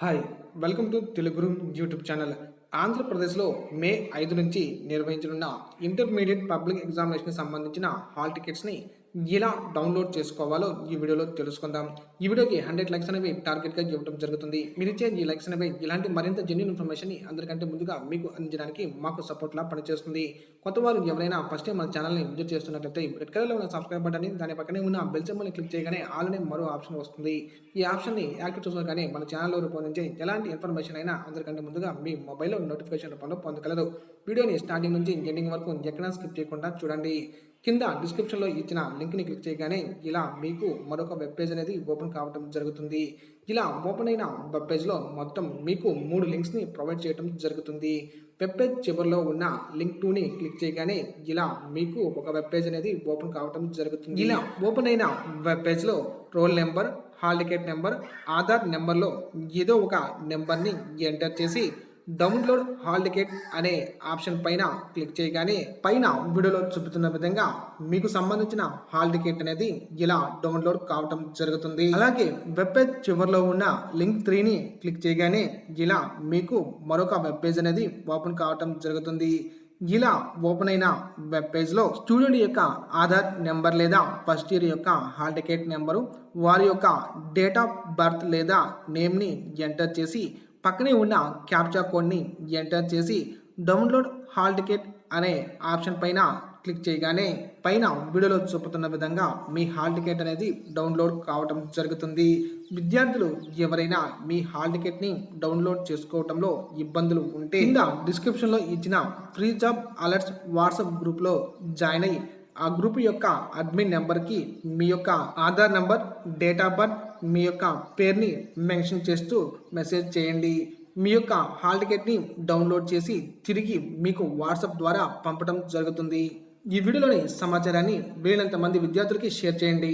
Hi welcome to తెలుగురు YouTube channel. ఆంధ్రప్రదేశ్లో May 5 నుంచి నిర్వహించనున్న ఇంటర్మీడియట్ పబ్లిక్ ఎగ్జామినేషన్కి సంబంధించిన హాల్ టికెట్స్ని ఎలా డౌన్లోడ్ చేసుకోవాలో ఈ వీడియోలో తెలుసుకుందాం. ఈ వీడియోకి 100 లైక్స్ అనేవి టార్గెట్గా ఇవ్వడం జరుగుతుంది. మీరు ఇచ్చే ఈ లైక్స్ అనేవి ఇలాంటి మరింత జెన్యూన్ ఇన్ఫర్మేషన్ని అందరికంటే ముందుగా మీకు అందించడానికి మాకు సపోర్ట్లా పనిచేస్తుంది. కొత్త వారు ఎవరైనా ఫస్ట్ టైం మన ఛానల్ని విజిట్ చేస్తున్నట్లయితే రెడ్ కలర్లో ఉన్న సబ్స్క్రైబ్ బటన్ని దాని పక్కనే ఉన్న బెల్ సింబల్ని క్లిక్ చేయగానే ఆల్ అనే మరో ఆప్షన్ వస్తుంది. ఈ ఆప్షన్ని యాక్టివ్ చేసుకోగానే మన ఛానల్లో రూపొందించే ఎలాంటి ఇన్ఫర్మేషన్ అయినా అందరికంటే ముందుగా మీ మొబైల్లో నోటిఫికేషన్ రూపంలో పొందగలరు. వీడియోని స్టార్టింగ్ నుంచి ఎండింగ్ వరకు ఎక్కడా స్కిప్ చేయకుండా చూడండి. కింద డిస్క్రిప్షన్లో ఇచ్చిన లింక్ని క్లిక్ చేయగానే ఇలా మీకు మరొక వెబ్ పేజ్ అనేది ఓపెన్ కావడం జరుగుతుంది. ఇలా ఓపెన్ అయిన వెబ్ పేజ్లో మొత్తం మీకు 3 లింక్స్ని ప్రొవైడ్ చేయడం జరుగుతుంది. వెబ్ పేజ్ చివరిలో ఉన్న లింక్ 2ని క్లిక్ చేయగానే ఇలా మీకు ఒక వెబ్ పేజ్ అనేది ఓపెన్ కావడం జరుగుతుంది. ఇలా ఓపెన్ అయిన వెబ్ పేజ్లో roll number, hall ticket number, Aadhaar నెంబర్లో ఏదో ఒక నెంబర్ని ఎంటర్ చేసి డౌన్లోడ్ హాల్ టికెట్ అనే ఆప్షన్ పైన క్లిక్ చేయగానే పైన వీడియోలో చూపుతున్న విధంగా మీకు సంబంధించిన హాల్ టికెట్ అనేది ఇలా డౌన్లోడ్ కావడం జరుగుతుంది. అలాగే వెబ్ పేజ్ చివరిలో ఉన్న లింక్ 3ని క్లిక్ చేయగానే ఇలా మీకు మరొక వెబ్ పేజ్ అనేది ఓపెన్ కావడం జరుగుతుంది. ఇలా ఓపెన్ అయిన వెబ్ పేజ్లో స్టూడెంట్ యొక్క ఆధార్ నెంబర్ లేదా ఫస్ట్ ఇయర్ యొక్క హాల్ టికెట్ నెంబరు, వారి యొక్క డేట్ ఆఫ్ బర్త్ లేదా నేమ్ని ఎంటర్ చేసి పక్కనే ఉన్న క్యాప్చా కోడ్ని ఎంటర్ చేసి డౌన్లోడ్ హాల్ టికెట్ అనే ఆప్షన్ పైన క్లిక్ చేయగానే పైన వీడియోలో చూపుతున్న విధంగా మీ హాల్ టికెట్ అనేది డౌన్లోడ్ కావడం జరుగుతుంది. విద్యార్థులు ఎవరైనా మీ హాల్ టికెట్ని డౌన్లోడ్ చేసుకోవడంలో ఇబ్బందులు ఉంటే కింద డిస్క్రిప్షన్లో ఇచ్చిన ఫ్రీ జాబ్ అలర్ట్స్ వాట్సాప్ గ్రూప్లో జాయిన్ అయ్యి ఆ గ్రూప్ యొక్క అడ్మిన్ నెంబర్కి మీ యొక్క Aadhaar number, date of birth, మీ యొక్క పేరుని మెన్షన్ చేస్తూ మెసేజ్ చేయండి. మీ యొక్క హాల్ టికెట్ని డౌన్లోడ్ చేసి తిరిగి మీకు వాట్సాప్ ద్వారా పంపడం జరుగుతుంది. ఈ వీడియోలోని సమాచారాన్ని వీలైనంత మంది విద్యార్థులకి షేర్ చేయండి.